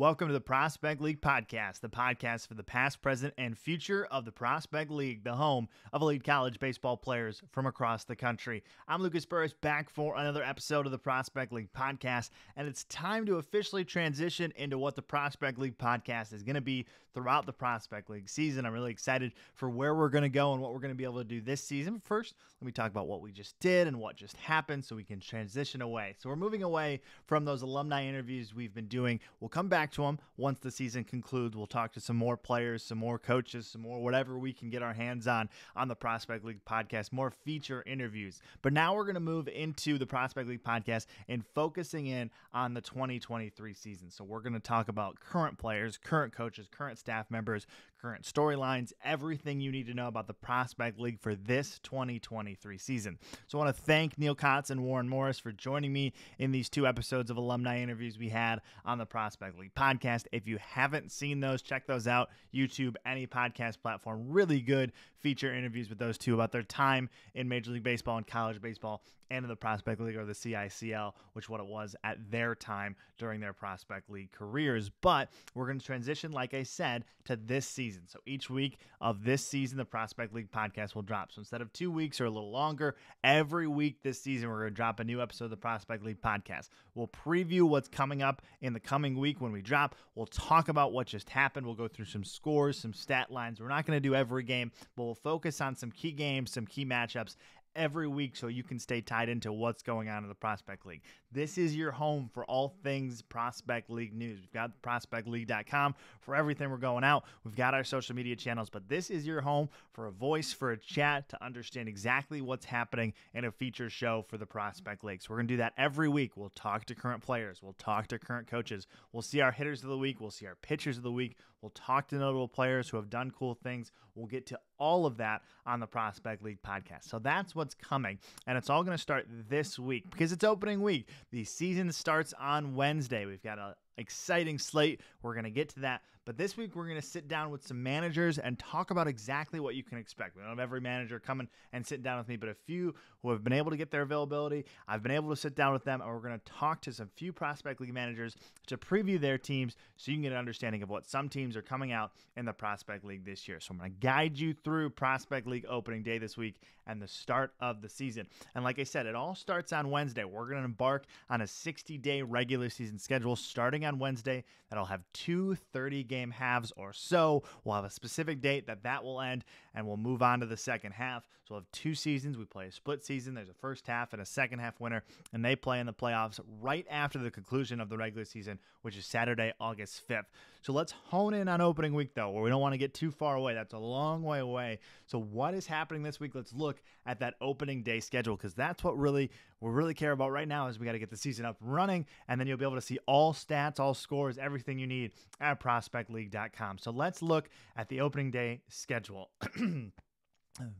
Welcome to the Prospect League Podcast, the podcast for the past, present, and future of the Prospect League, the home of elite college baseball players from across the country. I'm Lucas Burris, back for another episode of the Prospect League Podcast, and it's time to officially transition into what the Prospect League Podcast is going to be throughout the Prospect League season. I'm really excited for where we're going to go and what we're going to be able to do this season. But first, let me talk about what we just did and what just happened so we can transition away. So we're moving away from those alumni interviews we've been doing. We'll come back to them once the season concludes. We'll talk to some more players, some more coaches, some more whatever we can get our hands on the Prospect League Podcast, more feature interviews. But now we're going to move into the Prospect League Podcast and focusing in on the 2023 season. So we're going to talk about current players, current coaches, current staff members, current storylines, everything you need to know about the Prospect League for this 2023 season. So I want to thank Neil Kotz and Warren Morris for joining me in these two episodes of alumni interviews we had on the Prospect League Podcast. If you haven't seen those, check those out. YouTube, any podcast platform. Really good feature interviews with those two about their time in Major League Baseball and college baseball and in the Prospect League, or the CICL, which what it was at their time during their Prospect League careers. But we're going to transition, like I said, to this season. So each week of this season, the Prospect League Podcast will drop. So instead of 2 weeks or a little longer, every week this season, we're going to drop a new episode of the Prospect League Podcast. We'll preview what's coming up in the coming week when we drop. We'll talk about what just happened. We'll go through some scores, some stat lines. We're not going to do every game, but we'll focus on some key games, some key matchups every week so you can stay tied into what's going on in the Prospect League. This is your home for all things Prospect League news. We've got prospectleague.com for everything we're going out. We've got our social media channels, but this is your home for a voice, for a chat, to understand exactly what's happening in a feature show for the Prospect League. So we're going to do that every week. We'll talk to current players. We'll talk to current coaches. We'll see our hitters of the week. We'll see our pitchers of the week. We'll talk to notable players who have done cool things. We'll get to all of that on the Prospect League Podcast. So that's what's coming, and it's all going to start this week because it's opening week. The season starts on Wednesday. We've got an exciting slate. We're going to get to that. But this week, we're going to sit down with some managers and talk about exactly what you can expect. We don't have every manager coming and sitting down with me, but a few who have been able to get their availability. I've been able to sit down with them, and we're going to talk to some few Prospect League managers to preview their teams so you can get an understanding of what some teams are coming out in the Prospect League this year. So I'm going to guide you through Prospect League opening day this week and the start of the season. And like I said, it all starts on Wednesday. We're going to embark on a 60-day regular season schedule starting on Wednesday. That'll have 2 30-game halves or so. We'll have a specific date that will end, and we'll move on to the second half. So we'll have 2 seasons. We play a split season. There's a first half and a second half winner, and they play in the playoffs right after the conclusion of the regular season, which is Saturday, August 5th. So let's hone in on opening week, though, where we don't want to get too far away. That's a long way away. So what is happening this week? Let's look at that opening day schedule, because that's what we really care about right now. Is we got to get the season up and running, and then you'll be able to see all stats, all scores, everything you need at prospectleague.com. So let's look at the opening day schedule.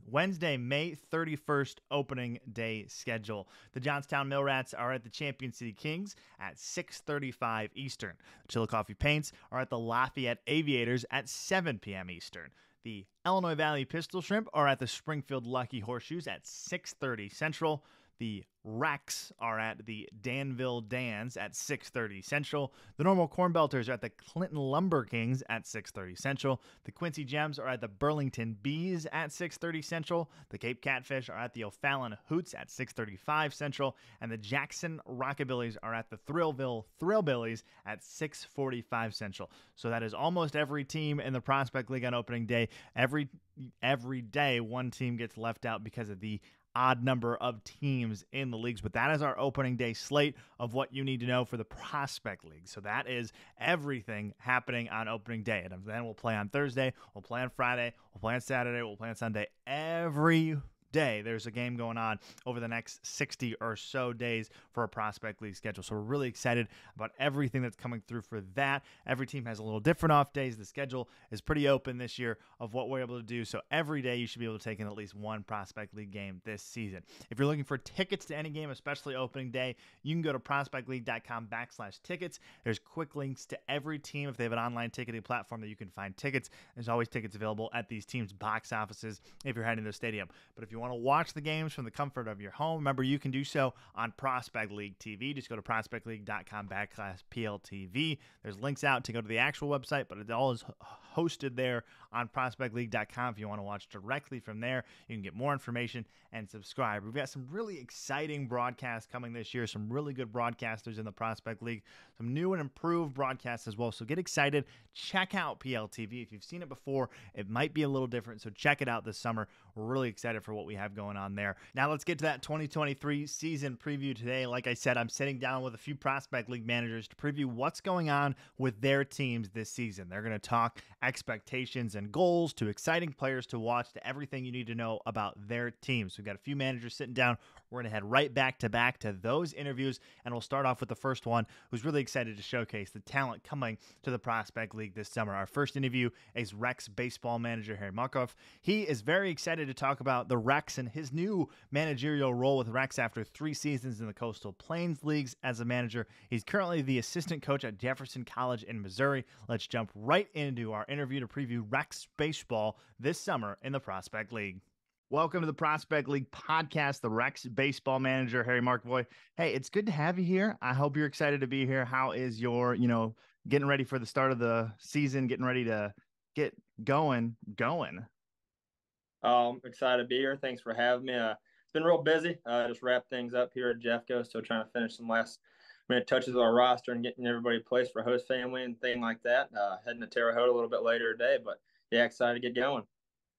Wednesday, May 31st, opening day schedule. The Johnstown Mill Rats are at the Champion City Kings at 6:35 Eastern. The Chillicothe Paints are at the Lafayette Aviators at 7 p.m. Eastern. The Illinois Valley Pistol Shrimp are at the Springfield Lucky Horseshoes at 6:30 Central. The Rex are at the Danville Dans at 6:30 Central. The Normal Corn Belters are at the Clinton Lumber Kings at 6:30 Central. The Quincy Gems are at the Burlington Bees at 6:30 Central. The Cape Catfish are at the O'Fallon Hoots at 6:35 Central. And the Jackson Rockabillies are at the Thrillville Thrillbillies at 6:45 Central. So that is almost every team in the Prospect League on opening day. Every day, one team gets left out because of the odd number of teams in the leagues, but that is our opening day slate of what you need to know for the Prospect League. So that is everything happening on opening day. And then we'll play on Thursday, we'll play on Friday, we'll play on Saturday, we'll play on Sunday. Every day there's a game going on over the next 60 or so days for a Prospect League schedule. So we're really excited about everything that's coming through for that. Every team has a little different off days. The schedule is pretty open this year of what we're able to do. So every day you should be able to take in at least one Prospect League game this season. If you're looking for tickets to any game, especially opening day, you can go to prospectleague.com/tickets. There's quick links to every team if they have an online ticketing platform that you can find tickets. There's always tickets available at these teams' box offices if you're heading to the stadium. But if you you want to watch the games from the comfort of your home, remember you can do so on Prospect League TV. Just go to prospectleague.com/PLTV. There's links out to go to the actual website, but it all is hosted there on prospectleague.com. If you want to watch directly from there, you can get more information and subscribe. We've got some really exciting broadcasts coming this year, some really good broadcasters in the Prospect League, some new and improved broadcasts as well. So get excited. Check out PLTV. If you've seen it before, it might be a little different, so check it out this summer. We're really excited for what we have going on there. Now let's get to that 2023 season preview today. Like I said, I'm sitting down with a few Prospect League managers to preview what's going on with their teams this season. They're going to talk expectations and goals, to exciting players to watch, to everything you need to know about their teams. We've got a few managers sitting down. We're going to head right back to those interviews, and we'll start off with the first one, who's really excited to showcase the talent coming to the Prospect League this summer. Our first interview is Rex baseball manager Harry Markov. He is very excited to talk about the Rex and his new managerial role with Rex after 3 seasons in the Coastal Plains Leagues as a manager. He's currently the assistant coach at Jefferson College in Missouri. Let's jump right into our interview to preview Rex baseball this summer in the Prospect League. Welcome to the Prospect League podcast, the Rex baseball manager, Harry Markvoy. Hey, it's good to have you here. I hope you're excited to be here. How is your, getting ready for the start of the season, getting ready to get going? Excited to be here. Thanks for having me. It's been real busy. Just wrapped things up here at Jeffco, still trying to finish some last minute touches of our roster and getting everybody placed for host family and things like that. Heading to Terre Haute a little bit later today, but yeah, excited to get going.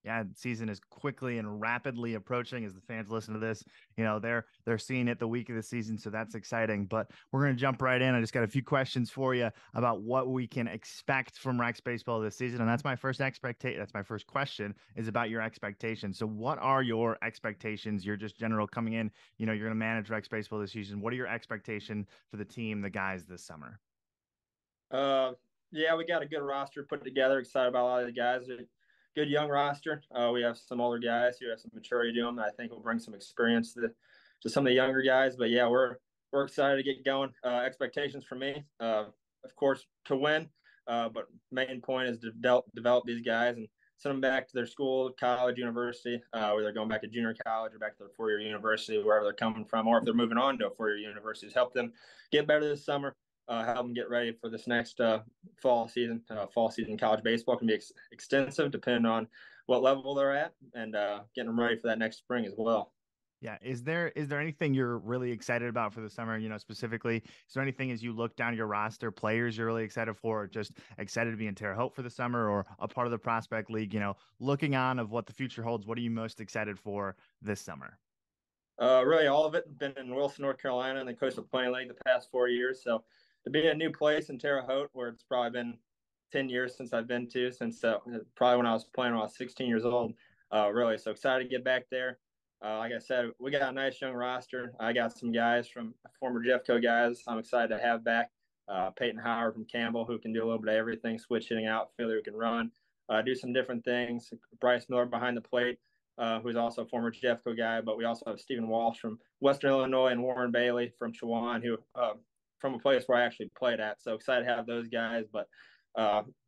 Yeah, the season is quickly and rapidly approaching as the fans listen to this. They're seeing it the week of the season, so that's exciting. But we're going to jump right in. I just got a few questions for you about what we can expect from Rex baseball this season, and that's my first question is about your expectations. So, what are your expectations? You're just general coming in. You're going to manage Rex baseball this season. What are your expectations for the team, the guys this summer? Yeah, we got a good roster put together. Excited about a lot of the guys. Good young roster. We have some older guys who have some maturity to them that I think will bring some experience to some of the younger guys. But yeah, we're excited to get going. Expectations for me, of course, to win. But main point is to develop these guys and send them back to their school, college, university, whether they're going back to junior college or back to their 4-year university, wherever they're coming from, or if they're moving on to a 4-year university, help them get better this summer. Help them get ready for this next fall season. Fall season college baseball can be extensive depending on what level they're at, and getting them ready for that next spring as well. Yeah. Is there anything you're really excited about for the summer? Specifically, is there anything as you look down your roster, players you're really excited for, or just excited to be in Terre Haute for the summer, or a part of the Prospect League? Looking on of what the future holds, what are you most excited for this summer? Really, all of it. Been in Wilson, North Carolina, in the Coastal Plain League the past 4 years. So to be in a new place in Terre Haute, where it's probably been 10 years since I've been to, since probably when I was playing when I was 16 years old. Really, so excited to get back there. Like I said, we got a nice young roster. I got some guys from former Jeffco guys I'm excited to have back. Peyton Howard from Campbell, who can do a little bit of everything, switch hitting, outfielder who can run, do some different things. Bryce Miller behind the plate, who's also a former Jeffco guy. But we also have Stephen Walsh from Western Illinois and Warren Bailey from Chowan, who from a place where I actually played at. So excited to have those guys. But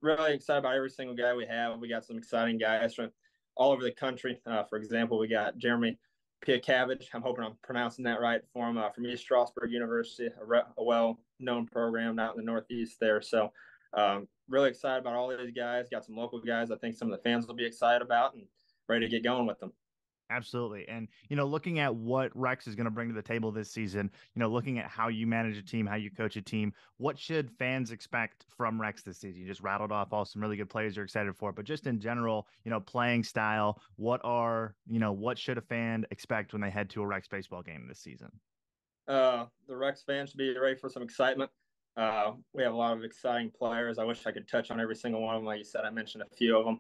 really excited about every single guy we have. We got some exciting guys from all over the country. For example, we got Jeremy Piakavage. I'm hoping I'm pronouncing that right for him, from East Stroudsburg University, a well-known program out in the Northeast there. So really excited about all these guys. Got some local guys I think some of the fans will be excited about and ready to get going with them. Absolutely. And, looking at what Rex is going to bring to the table this season, looking at how you manage a team, how you coach a team, what should fans expect from Rex this season? You just rattled off all some really good players you're excited for, but just in general, playing style, what should a fan expect when they head to a Rex baseball game this season? The Rex fans should be ready for some excitement. We have a lot of exciting players. I wish I could touch on every single one of them. Like you said, I mentioned a few of them.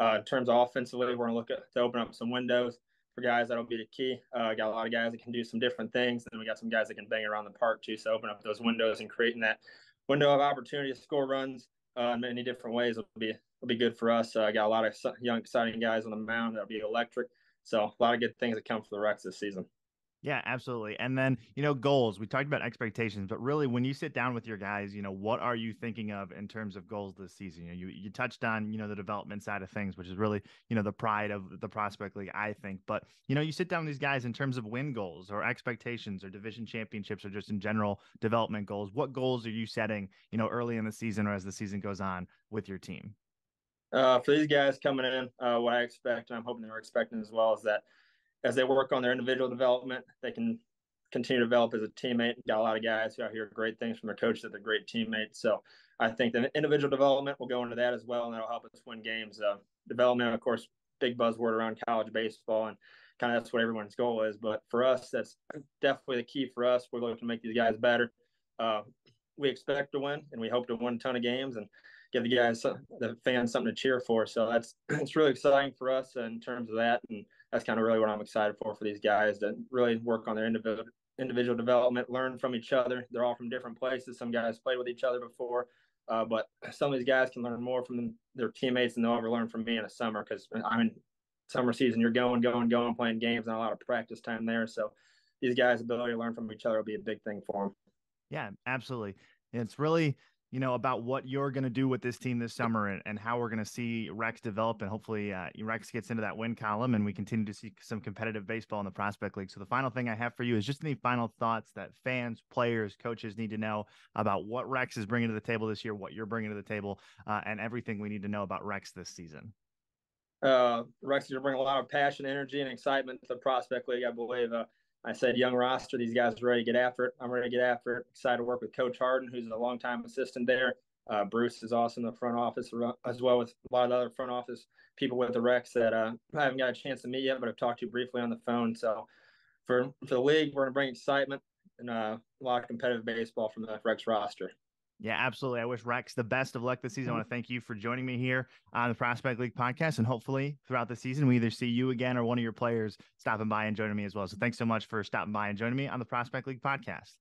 In terms of offensively, we're going to look to open up some windows for guys. That'll be the key. Got a lot of guys that can do some different things. And we got some guys that can bang around the park too. So open up those windows and creating that window of opportunity to score runs in many different ways will be good for us. Got a lot of young, exciting guys on the mound that'll be electric. So a lot of good things that come for the Rex this season. Yeah, absolutely. And then, goals. We talked about expectations, but really when you sit down with your guys, what are you thinking of in terms of goals this season? You touched on, the development side of things, which is really, the pride of the prospect league, I think. But, you sit down with these guys in terms of win goals or expectations or division championships or just in general development goals. What goals are you setting, early in the season or as the season goes on with your team? For these guys coming in, what I expect, and I'm hoping they're expecting as well, is that as they work on their individual development, they can continue to develop as a teammate. Got a lot of guys who I hear great things from their coaches that they're great teammates. So I think the individual development will go into that as well, and that'll help us win games. Development, of course, big buzzword around college baseball, and kind of that's what everyone's goal is. But for us, that's definitely the key for us. We're looking to make these guys better. Uh, we expect to win, and we hope to win a ton of games and give the guys, the fans, something to cheer for. So that's it's really exciting for us in terms of that, and that's kind of really what I'm excited for these guys to really work on their individual development, learn from each other. They're all from different places. Some guys played with each other before, but some of these guys can learn more from their teammates than they'll ever learn from me in the summer because I'm in summer season. You're going, playing games, and a lot of practice time there. So these guys' ability to learn from each other will be a big thing for them. Yeah, absolutely. It's really, about what you're going to do with this team this summer and how we're going to see Rex develop. And hopefully Rex gets into that win column and we continue to see some competitive baseball in the Prospect League. So the final thing I have for you is just any final thoughts that fans, players, coaches need to know about what Rex is bringing to the table this year, what you're bringing to the table, and everything we need to know about Rex this season. Rex is going to bring a lot of passion, energy, and excitement to the Prospect League, I believe. I said young roster. These guys are ready to get after it. I'm ready to get after it. Excited to work with Coach Harden, who's a longtime assistant there. Bruce is also in the front office, as well as a lot of other front office people with the Rex that I haven't got a chance to meet yet, but I've talked to you briefly on the phone. So for the league, we're going to bring excitement and a lot of competitive baseball from the Rex roster. Yeah, absolutely. I wish Rex the best of luck this season. I want to thank you for joining me here on the Prospect League podcast. And hopefully throughout the season, we either see you again or one of your players stopping by and joining me as well. So thanks so much for stopping by and joining me on the Prospect League podcast.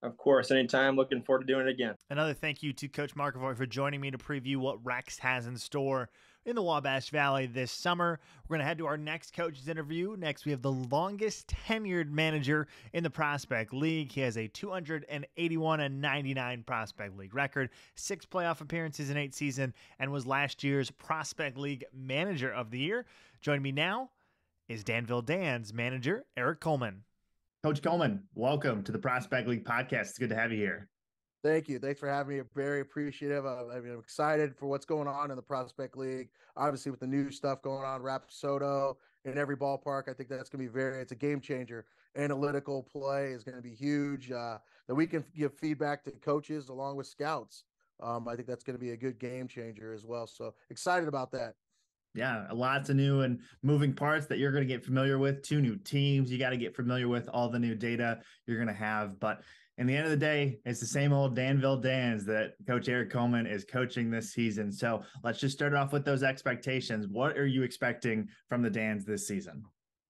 Of course, anytime. Looking forward to doing it again. Another thank you to Coach McAvoy for joining me to preview what Rex has in store in the Wabash Valley this summer. We're going to head to our next coach's interview. Next, we have the longest tenured manager in the Prospect League. He has a 281-99 Prospect League record, 6 playoff appearances in 8 seasons, and was last year's Prospect League Manager of the Year. Joining me now is Danville Dan's manager, Eric Coleman. Coach Coleman, welcome to the Prospect League podcast. It's good to have you here. Thank you. Thanks for having me. I'm very appreciative. I'm excited for what's going on in the Prospect League. Obviously, with the new stuff going on, Rapsodo in every ballpark, I think that's going to be it's a game changer. Analytical play is going to be huge. That we can give feedback to coaches along with scouts. I think that's going to be a good game changer as well. So excited about that. Yeah, lots of new and moving parts that you're going to get familiar with. 2 new teams. You got to get familiar with all the new data you're going to have. But in the end of the day, it's the same old Danville Dans that Coach Eric Coleman is coaching this season. So let's just start off with those expectations. What are you expecting from the Dans this season?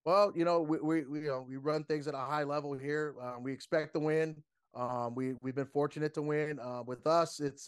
Well, we run things at a high level here. We expect to win. We've been fortunate to win. With us, it's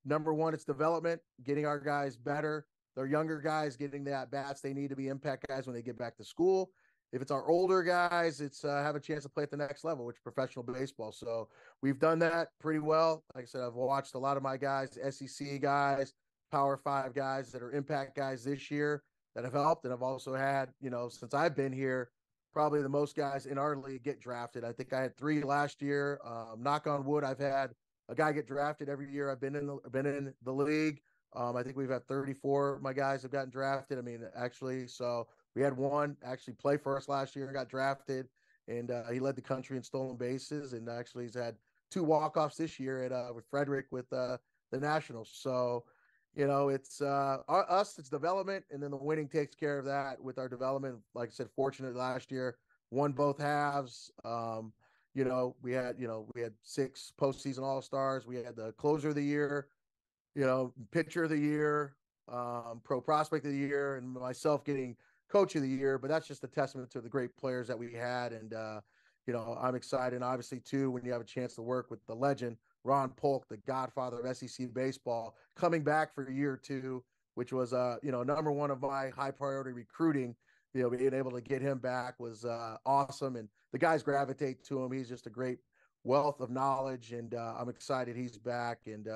number one, it's development, getting our guys better. They're younger guys getting the at-bats they need to be impact guys when they get back to school. If it's our older guys, it's have a chance to play at the next level, which is professional baseball. So we've done that pretty well. Like I said, I've watched a lot of my guys, SEC guys, Power 5 guys that are impact guys this year that have helped. And I've also had, since I've been here, probably the most guys in our league get drafted. I think I had 3 last year. Knock on wood, I've had a guy get drafted every year I've been in the league. I think we've had 34 of my guys have gotten drafted. I mean, actually, so we had one actually play for us last year and got drafted, and he led the country in stolen bases, and actually he's had 2 walk-offs this year at with Frederick with the Nationals. So, it's us, it's development, and then the winning takes care of that with our development. Like I said, fortunate last year, won both halves. We had 6 postseason All-Stars. We had the closer of the year, pitcher of the year, pro prospect of the year, and myself getting coach of the year. But that's just a testament to the great players that we had. And, I'm excited. And obviously, too, when you have a chance to work with the legend, Ron Polk, the godfather of SEC baseball, coming back for year 2, which was, number one of my high priority recruiting being able to get him back was awesome. And the guys gravitate to him. He's just a great wealth of knowledge, and I'm excited he's back. And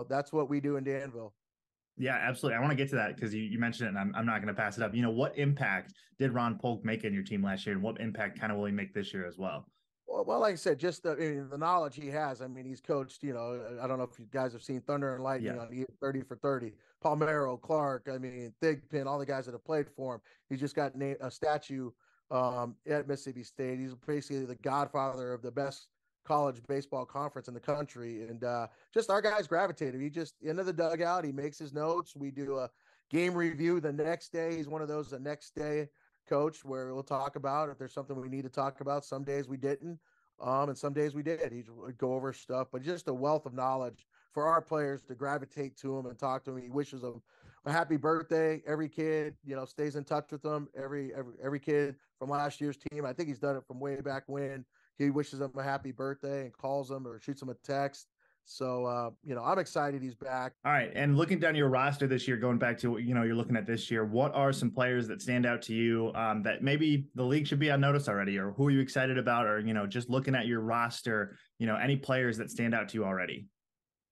that's what we do in Danville. Yeah, absolutely. I want to get to that because you mentioned it, and I'm not going to pass it up. What impact did Ron Polk make in your team last year, and what impact kind of will he make this year as well? Well, like I said, just the knowledge he has. I mean, he's coached. I don't know if you guys have seen Thunder and Lightning Yeah. on 30 for 30. Palmero, Clark. I mean, Thigpen, all the guys that have played for him. He's just got a statue at Mississippi State. He's basically the godfather of the best college baseball conference in the country, and just our guys gravitated. He just into the dugout. He makes his notes. We do a game review the next day. He's one of those the next day coach where we'll talk about if there's something we need to talk about. Some days we didn't, and some days we did. He'd go over stuff, but just a wealth of knowledge for our players to gravitate to him and talk to him. He wishes them a happy birthday. Every kid, stays in touch with them. Every kid from last year's team. I think he's done it from way back when. He wishes them a happy birthday and calls them or shoots them a text. So, I'm excited he's back. All right. And looking down your roster this year, going back to what, you're looking at this year, what are some players that stand out to you that maybe the league should be on notice already, or who are you excited about? Or, just looking at your roster, any players that stand out to you already?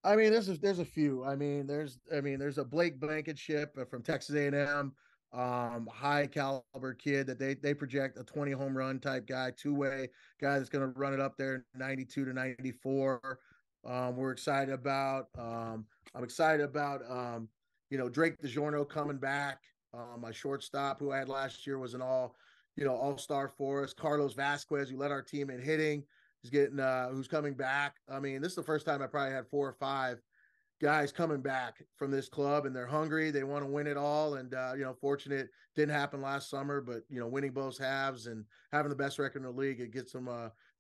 I mean, there's a few. There's a Blake Blankenship from Texas A&M, high caliber kid that they project a 20 home run type guy, two-way guy that's going to run it up there 92 to 94. We're excited about. I'm excited about Drake DiGiorno coming back. My shortstop who I had last year was an all-star for us. Carlos Vasquez, who led our team in hitting. He's getting who's coming back. I mean, this is the first time I probably had 4 or 5 guys coming back from this club, and they're hungry. They want to win it all. And fortunate didn't happen last summer, but winning both halves and having the best record in the league, it gets them.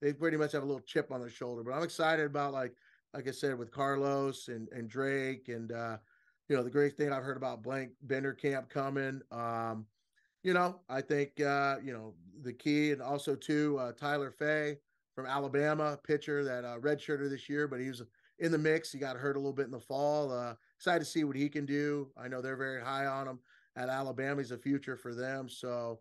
They pretty much have a little chip on their shoulder. But I'm excited about like I said with Carlos and Drake and the great thing I've heard about Blank Bender Camp coming. I think the key, and also too Tyler Fay from Alabama, pitcher that redshirted this year, but he was in the mix. He got hurt a little bit in the fall. Excited to see what he can do. I know they're very high on him at Alabama. He's a future for them. So,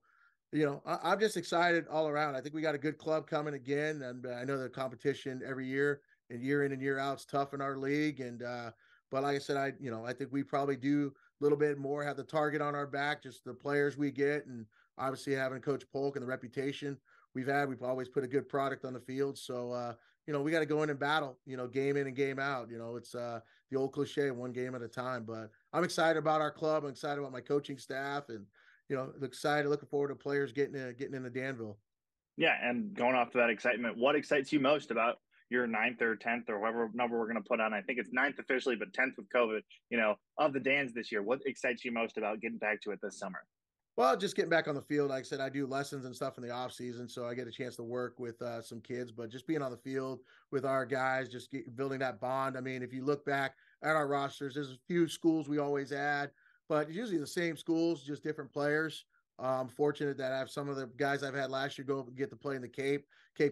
I'm just excited all around. I think we got a good club coming again. And I know the competition every year and year in and year out is tough in our league. And, but like I said, I think we probably do a little bit more, have the target on our back, just the players we get. And obviously having Coach Polk and the reputation we've always put a good product on the field. So, we got to go in and battle, game in and game out. It's the old cliche, one game at a time. But I'm excited about our club. I'm excited about my coaching staff, and looking forward to players getting into Danville. Yeah, and going off to that excitement, what excites you most about your 9th or 10th or whatever number we're going to put on? I think it's 9th officially, but 10th with COVID. Of the Dans this year, what excites you most about getting back to it this summer? Well, just getting back on the field. Like I said, I do lessons and stuff in the off season, so I get a chance to work with some kids. But just being on the field with our guys, just building that bond. I mean, if you look back at our rosters, there's a few schools we always add, but it's usually the same schools, just different players. I'm fortunate that I have some of the guys I've had last year go get to play in the Cape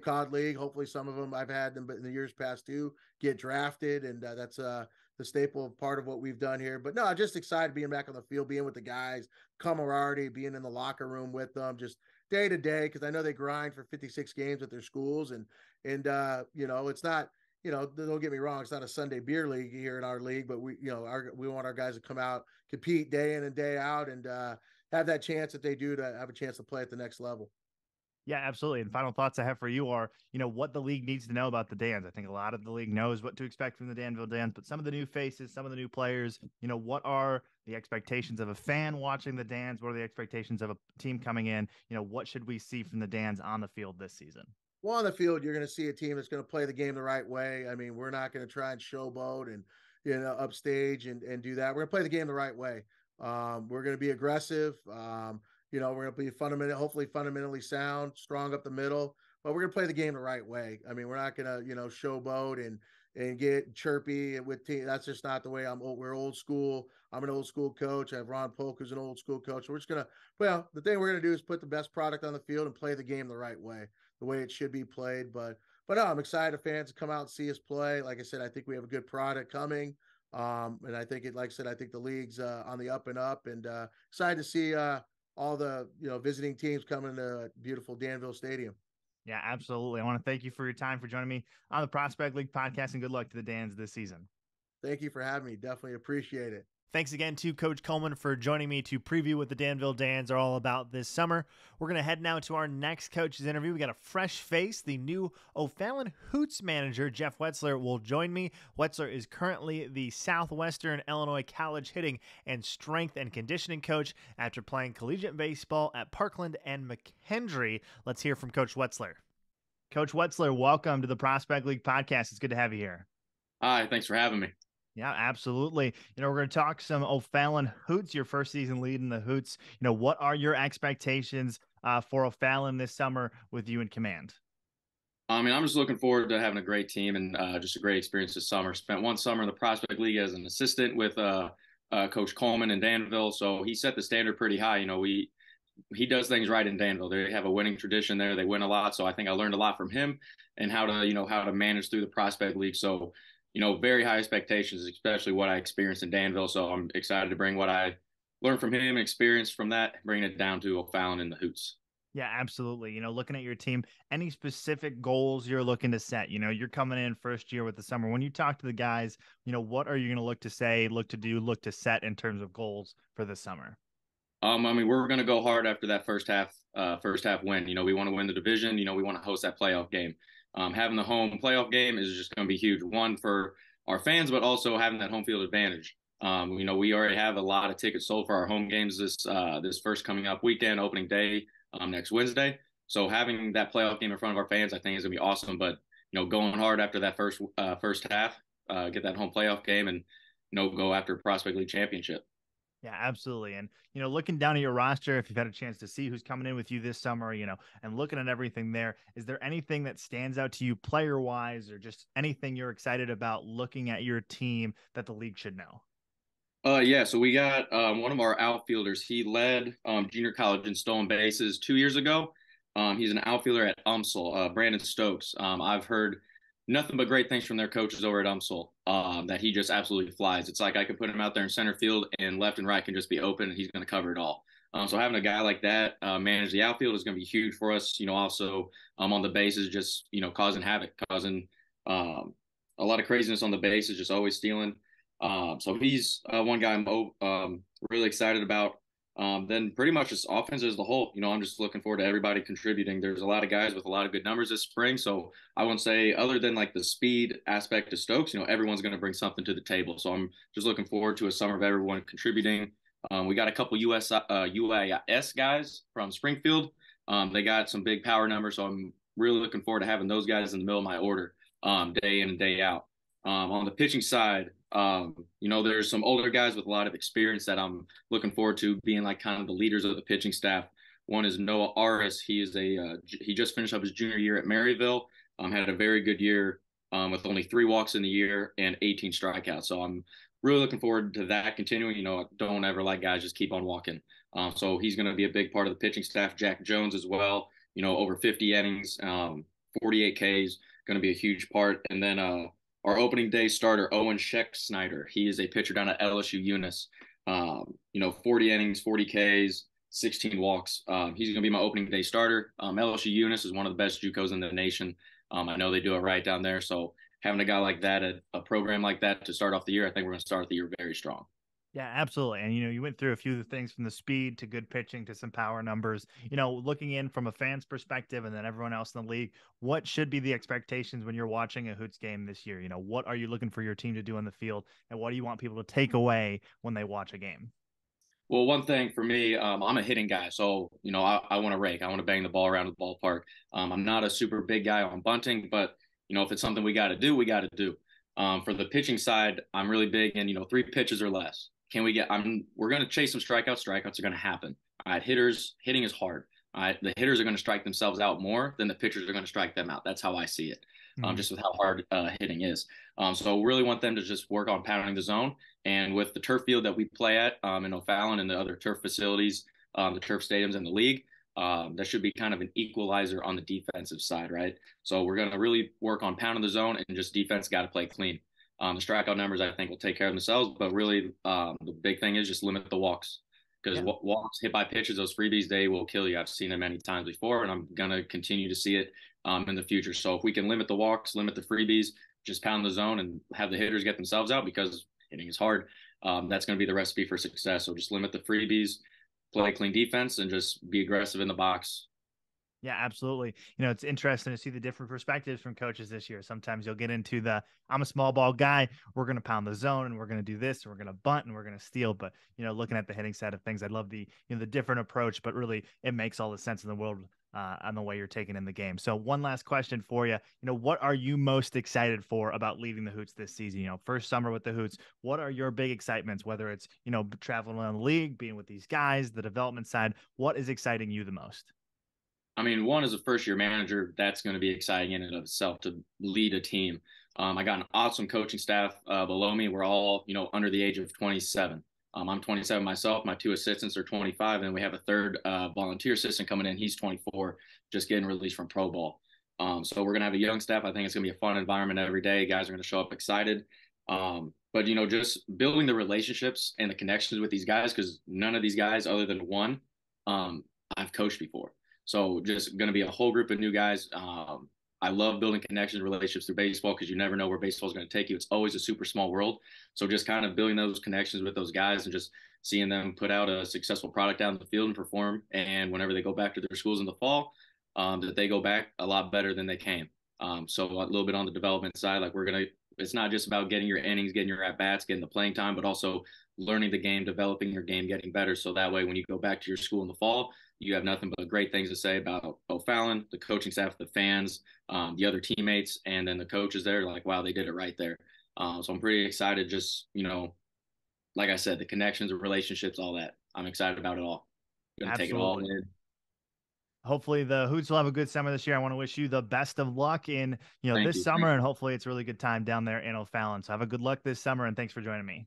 Cod League. Hopefully, some of them I've had them, but in the years past too, get drafted, and that's the staple part of what we've done here. But no, I'm just excited being back on the field, being with the guys, camaraderie, being in the locker room with them, just day to day, because I know they grind for 56 games at their schools, and it's not. Don't get me wrong, it's not a Sunday beer league here in our league, but we want our guys to come out, compete day in and day out, and have that chance that they do to have a chance to play at the next level. Yeah, absolutely. And final thoughts I have for you are, what the league needs to know about the Dans. I think a lot of the league knows what to expect from the Danville Dans, but some of the new faces, some of the new players, what are the expectations of a fan watching the Dans? What are the expectations of a team coming in? What should we see from the Dans on the field this season? Well, on the field, you're going to see a team that's going to play the game the right way. I mean, we're not going to try and showboat and, upstage and do that. We're going to play the game the right way. We're going to be aggressive. We're going to be hopefully fundamentally sound, strong up the middle, but we're going to play the game the right way. I mean, we're not going to, showboat and get chirpy with team. That's just not the way we're old school. I'm an old school coach. I have Ron Polk, who's an old school coach. So we're just going to, the thing we're going to do is put the best product on the field and play the game the right way, the way it should be played. But no, I'm excited for fans to come out and see us play. Like I said, I think we have a good product coming. And I think like I said, I think the league's on the up and up, and excited to see all the visiting teams coming to beautiful Danville Stadium. Yeah, absolutely. I want to thank you for your time, for joining me on the Prospect League podcast, and good luck to the Dans this season. Thank you for having me. Definitely appreciate it. Thanks again to Coach Coleman for joining me to preview what the Danville Dans are all about this summer. We're going to head now to our next coach's interview. We got a fresh face. The new O'Fallon Hoots manager, Jeff Wetzler, will join me. Wetzler is currently the Southwestern Illinois College hitting and strength and conditioning coach after playing collegiate baseball at Parkland and McKendree. Let's hear from Coach Wetzler. Coach Wetzler, welcome to the Prospect League podcast. It's good to have you here. Hi, thanks for having me. Yeah, absolutely. We're going to talk some O'Fallon Hoots, your first season lead in the Hoots. What are your expectations for O'Fallon this summer with you in command? I mean, I'm just looking forward to having a great team and just a great experience this summer. Spent one summer in the Prospect League as an assistant with Coach Coleman in Danville, so he set the standard pretty high. He does things right in Danville. They have a winning tradition there. They win a lot, so I think I learned a lot from him and how to manage through the Prospect League. So very high expectations, especially what I experienced in Danville. So I'm excited to bring what I learned from him and experienced from that, bringing it down to O'Fallon in the Hoots. Yeah, absolutely. Looking at your team, any specific goals you're looking to set? You're coming in first year with the summer. When you talk to the guys, what are you going to look to say, look to do, look to set in terms of goals for this summer? I mean, we're going to go hard after that first half win. We want to win the division. We want to host that playoff game. Having the home playoff game is just going to be huge. One, for our fans, but also having that home field advantage. We already have a lot of tickets sold for our home games this first coming up weekend, opening day next Wednesday. So having that playoff game in front of our fans, I think is going to be awesome. But going hard after that first half, get that home playoff game, and go after a Prospect League championship. Yeah, absolutely. And, looking down at your roster, if you've had a chance to see who's coming in with you this summer, and looking at everything there, is there anything that stands out to you player wise, or just anything you're excited about looking at your team that the league should know? Yeah, so we got one of our outfielders. He led junior college in stolen bases 2 years ago. He's an outfielder at UMSL, Brandon Stokes. I've heard nothing but great things from their coaches over at UMSL, that he just absolutely flies. It's like I could put him out there in center field and left and right can just be open and he's going to cover it all. So having a guy like that manage the outfield is going to be huge for us. Also on the bases, just, causing havoc, causing a lot of craziness on the bases, just always stealing. So he's one guy I'm really excited about. Then pretty much just offense as the whole. I'm just looking forward to everybody contributing. There's a lot of guys with a lot of good numbers this spring. So I won't say, other than like the speed aspect of Stokes, everyone's going to bring something to the table. So I'm just looking forward to a summer of everyone contributing. We got a couple UAS guys from Springfield. They got some big power numbers. So I'm really looking forward to having those guys in the middle of my order day in and day out. On the pitching side, there's some older guys with a lot of experience that I'm looking forward to being like kind of the leaders of the pitching staff. One is Noah Aris. He just finished up his junior year at Maryville. Had a very good year with only 3 walks in the year and 18 strikeouts. So I'm really looking forward to that continuing. Don't ever let guys just keep on walking. So he's going to be a big part of the pitching staff. Jack Jones as well. Over 50 innings, 48 Ks, going to be a huge part. And then our opening day starter, Owen Scheck-Snyder. He is a pitcher down at LSU Eunice. 40 innings, 40 Ks, 16 walks. He's going to be my opening day starter. LSU Eunice is one of the best JUCOs in the nation. I know they do it right down there. So having a guy like that, a program like that to start off the year, I think we're going to start the year very strong. Yeah, absolutely. And, you went through a few of the things from the speed to good pitching to some power numbers, looking in from a fan's perspective and then everyone else in the league, what should be the expectations when you're watching a Hoots game this year? What are you looking for your team to do on the field, and what do you want people to take away when they watch a game? Well, one thing for me, I'm a hitting guy. So, I want to rake. I want to bang the ball around the ballpark. I'm not a super big guy on bunting, but, if it's something we got to do, we got to do. For the pitching side, I'm really big in, 3 pitches or less. We're going to chase some strikeouts. Strikeouts are going to happen. All right, hitting is hard. All right, the hitters are going to strike themselves out more than the pitchers are going to strike them out. That's how I see it, just with how hard hitting is. So really want them to just work on pounding the zone. And with the turf field that we play at in O'Fallon and the other turf facilities, the turf stadiums in the league, that should be kind of an equalizer on the defensive side, right? So we're going to really work on pounding the zone, and just defense got to play clean. The strikeout numbers, I think, will take care of themselves, but really the big thing is just limit the walks. because Yeah. walks, hit by pitches, those freebies, they will kill you. I've seen them many times before, and I'm gonna continue to see it in the future. So if we can limit the walks, limit the freebies, just pound the zone and have the hitters get themselves out because hitting is hard. That's going to be the recipe for success. So just limit the freebies, play clean defense, and just be aggressive in the box. Yeah, absolutely. It's interesting to see the different perspectives from coaches this year. Sometimes you'll get into I'm a small ball guy. We're going to pound the zone and we're going to do this, and we're going to bunt and we're going to steal. But, looking at the hitting side of things, I love the different approach, but really it makes all the sense in the world on the way you're taking in the game. So one last question for you. What are you most excited for about leading the Hoots this season? First summer with the Hoots, what are your big excitements, whether it's, traveling around the league, being with these guys, the development side, what is exciting you the most? I mean, one as a first year manager, that's going to be exciting in and of itself to lead a team. I got an awesome coaching staff below me. We're all, under the age of 27. I'm 27 myself. My two assistants are 25, and we have a third volunteer assistant coming in. He's 24, just getting released from pro ball. So we're going to have a young staff. I think it's going to be a fun environment every day. Guys are going to show up excited. But, just building the relationships and the connections with these guys, because none of these guys, other than one, I've coached before. So just going to be a whole group of new guys. I love building connections, relationships through baseball because you never know where baseball is going to take you. It's always a super small world. So just kind of building those connections with those guys and just seeing them put out a successful product out in the field and perform. And whenever they go back to their schools in the fall, that they go back a lot better than they came. So a little bit on the development side, like it's not just about getting your innings, getting your at-bats, getting the playing time, but also learning the game, developing your game, getting better. So that way, when you go back to your school in the fall, you have nothing but great things to say about O'Fallon, the coaching staff, the fans, the other teammates, and then the coaches there. Like, wow, they did it right there. So I'm pretty excited. Just, like I said, the connections, the relationships, all that. I'm excited about it all. Going to take it all in. Hopefully the Hoots will have a good summer this year. I want to wish you the best of luck in, this summer, and hopefully it's a really good time down there in O'Fallon. So have a good luck this summer, and thanks for joining me.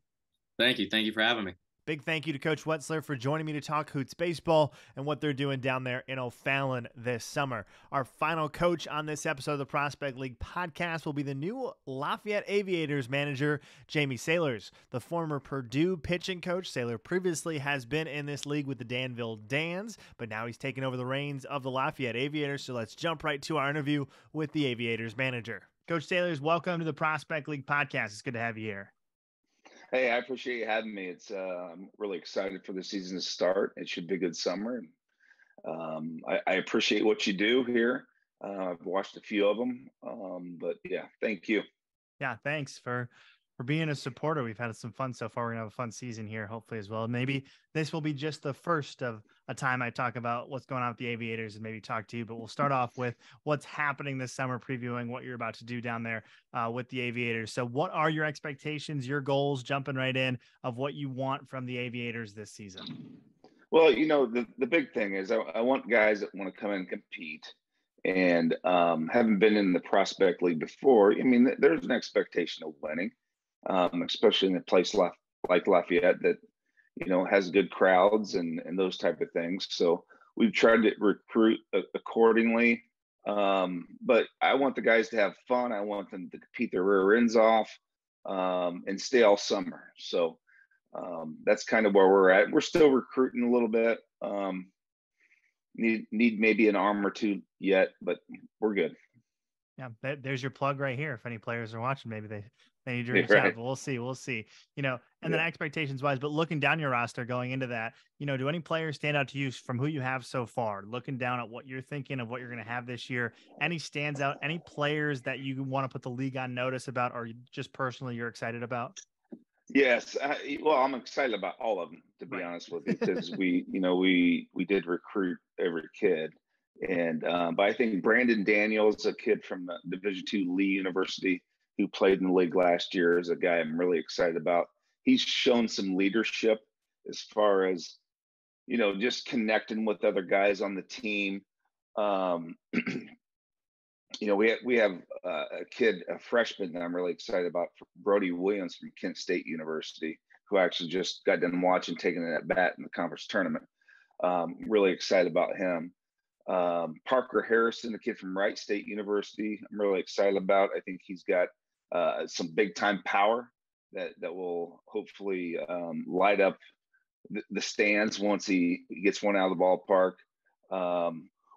Thank you. Thank you for having me. Big thank you to Coach Wetzler for joining me to talk Hoots baseball and what they're doing down there in O'Fallon this summer. Our final coach on this episode of the Prospect League podcast will be the new Lafayette Aviators manager, Jamie Sailors. The former Purdue pitching coach, Sailor previously has been in this league with the Danville Dans, but now he's taken over the reins of the Lafayette Aviators. So let's jump right to our interview with the Aviators manager. Coach Sailors, welcome to the Prospect League podcast. It's good to have you here. Hey, I appreciate you having me. I'm really excited for the season to start. It should be a good summer. I appreciate what you do here. I've watched a few of them, but yeah, thank you. Yeah, thanks for being a supporter. We've had some fun so far. We're gonna have a fun season here, hopefully as well. Maybe this will be just the first of a time I talk about what's going on with the Aviators and maybe talk to you. But we'll start off with what's happening this summer, previewing what you're about to do down there with the Aviators. So what are your expectations, your goals, jumping right in, of what you want from the Aviators this season? Well, the big thing is I want guys that want to come in and compete, and haven't been in the Prospect League before. I mean, there's an expectation of winning. Especially in a place like Lafayette that, has good crowds and those type of things. So we've tried to recruit accordingly. But I want the guys to have fun. I want them to compete their rear ends off and stay all summer. So that's kind of where we're at. We're still recruiting a little bit. Need maybe an arm or two yet, but we're good. Yeah, there's your plug right here. If any players are watching, maybe they need to reach out. But we'll see. And then expectations wise, but looking down your roster going into that, do any players stand out to you from who you have so far? Looking down at what you're thinking of what you're going to have this year, any stands out? Any players that you want to put the league on notice about, or just personally you're excited about? Yes, I'm excited about all of them, to be honest with you, because we did recruit every kid. And but I think Brandon Daniels, a kid from Division II Lee University who played in the league last year, is a guy I'm really excited about. He's shown some leadership as far as, just connecting with other guys on the team. We have a kid, a freshman that I'm really excited about, Brody Williams from Kent State University, who actually just got done watching, taking an at bat in the conference tournament. Really excited about him. Parker Harrison, the kid from Wright State University, I'm really excited about. I think he's got some big time power that will hopefully light up the stands once he gets one out of the ballpark.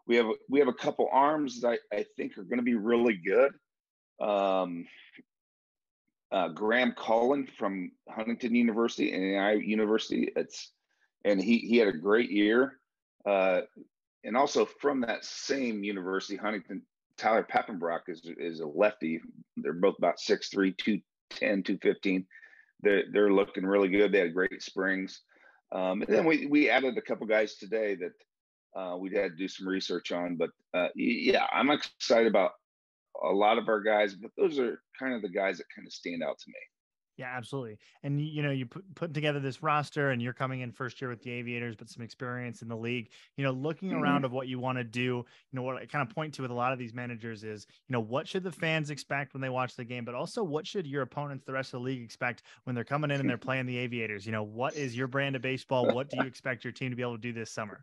We have a couple arms that I think are going to be really good. Graham Cullen from Huntington University and University. He had a great year. And also from that same university, Huntington, Tyler Pappenbrock is a lefty. They're both about 6'3", 210, 215. They're looking really good. They had great springs. And then we added a couple guys today that we had to do some research on. But yeah, I'm excited about a lot of our guys, but those are kind of the guys that kind of stand out to me. Yeah, absolutely. And you put together this roster, and you're coming in first year with the Aviators, but some experience in the league. Looking around of what you want to do. What I kind of point to with a lot of these managers is, what should the fans expect when they watch the game, but also what should your opponents, the rest of the league, expect when they're coming in and they're playing the Aviators? What is your brand of baseball? What do you expect your team to be able to do this summer?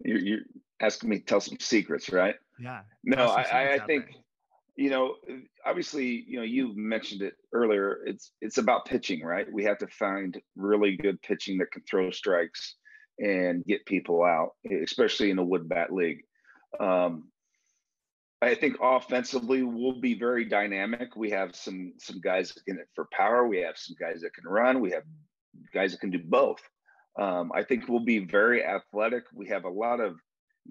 You're asking me to tell some secrets, right? Yeah. No, I think. Obviously, you mentioned it earlier. It's about pitching, right? We have to find really good pitching that can throw strikes and get people out, especially in a wood bat league. I think offensively we'll be very dynamic. We have some guys that can hit for power. We have some guys that can run. We have guys that can do both. I think we'll be very athletic. We have a lot of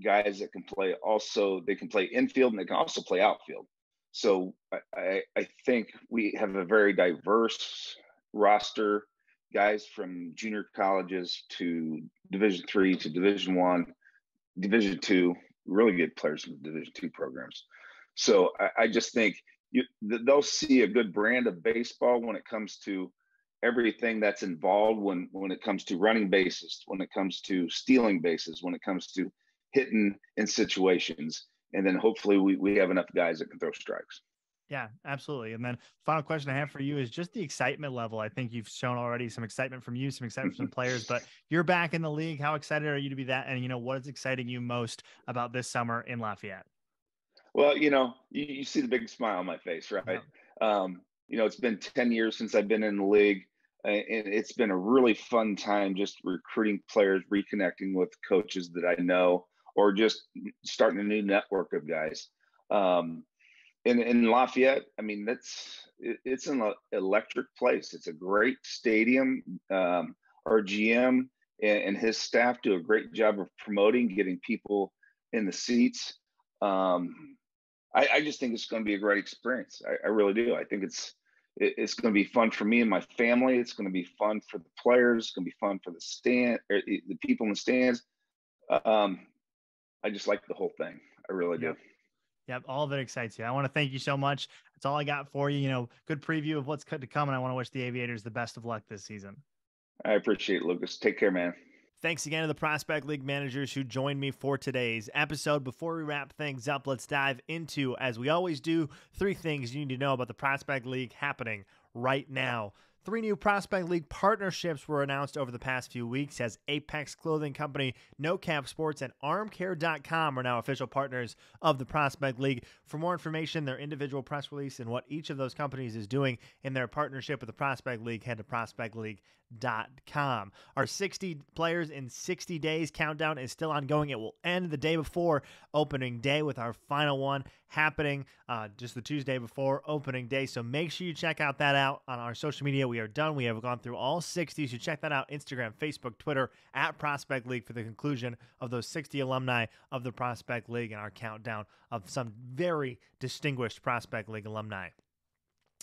guys that can play. Also, they can play infield and they can also play outfield. So I think we have a very diverse roster, guys from junior colleges to Division III to Division I, Division II, really good players from Division II programs. So I just think they'll see a good brand of baseball when it comes to everything that's involved, when it comes to running bases, when it comes to stealing bases, when it comes to hitting in situations. And then hopefully we have enough guys that can throw strikes. Yeah, absolutely. And then final question I have for you is just the excitement level. I think you've shown already some excitement from you, some excitement from the players, but you're back in the league. How excited are you to be that? And, what is exciting you most about this summer in Lafayette? Well, you see the big smile on my face, right? Yeah. It's been 10 years since I've been in the league, and it's been a really fun time just recruiting players, reconnecting with coaches that I know, or just starting a new network of guys. In Lafayette, I mean, it's an electric place. It's a great stadium. Our GM and his staff do a great job of promoting, getting people in the seats. I just think it's going to be a great experience. I really do. I think it's going to be fun for me and my family. It's going to be fun for the players. It's going to be fun for the people in the stands. I just like the whole thing. I really do. Yep. All of it excites you. I want to thank you so much. That's all I got for you. Good preview of what's to come. And I want to wish the Aviators the best of luck this season. I appreciate it, Lucas. Take care, man. Thanks again to the Prospect League managers who joined me for today's episode. Before we wrap things up, let's dive into, as we always do, 3 things you need to know about the Prospect League happening right now. 3 new Prospect League partnerships were announced over the past few weeks as Apex Clothing Company, No Cap Sports, and Armcare.com are now official partners of the Prospect League. For more information, their individual press release, and what each of those companies is doing in their partnership with the Prospect League, head to prospectleague.com. Our 60 players in 60 days countdown is still ongoing. It will end the day before opening day, with our final one happening just the Tuesday before opening day. So make sure you check out on our social media. We are done. We have gone through all 60. So check that out: Instagram, Facebook, Twitter, at Prospect League, for the conclusion of those 60 alumni of the Prospect League and our countdown of some very distinguished Prospect League alumni.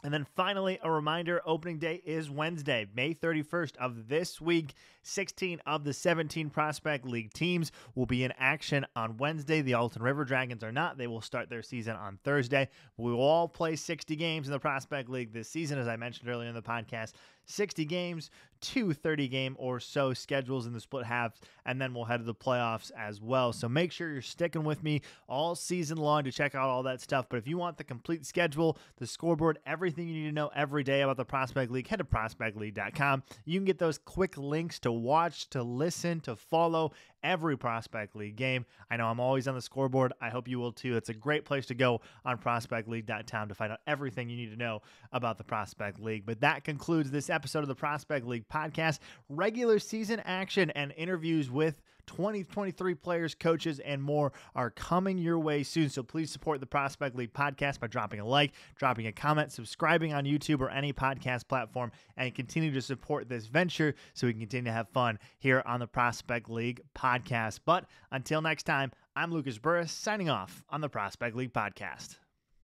And then finally, a reminder, opening day is Wednesday, May 31st of this week. 16 of the 17 Prospect League teams will be in action on Wednesday. The Alton River Dragons are not. They will start their season on Thursday. We will all play 60 games in the Prospect League this season, as I mentioned earlier in the podcast. 60 games, 2 30-game or so schedules in the split halves, and then we'll head to the playoffs as well. So make sure you're sticking with me all season long to check out all that stuff. But if you want the complete schedule, the scoreboard, everything you need to know every day about the Prospect League, head to prospectleague.com. You can get those quick links to watch, to listen, to follow every Prospect League game. I know I'm always on the scoreboard. I hope you will too. It's a great place to go on prospectleague.com to find out everything you need to know about the Prospect League. But that concludes this episode of the Prospect League podcast. Regular season action and interviews with 2023 players, coaches, and more are coming your way soon. So please support the Prospect League podcast by dropping a like, dropping a comment, subscribing on YouTube or any podcast platform, and continue to support this venture so we can continue to have fun here on the Prospect League podcast. But until next time, I'm Lucas Burris signing off on the Prospect League podcast.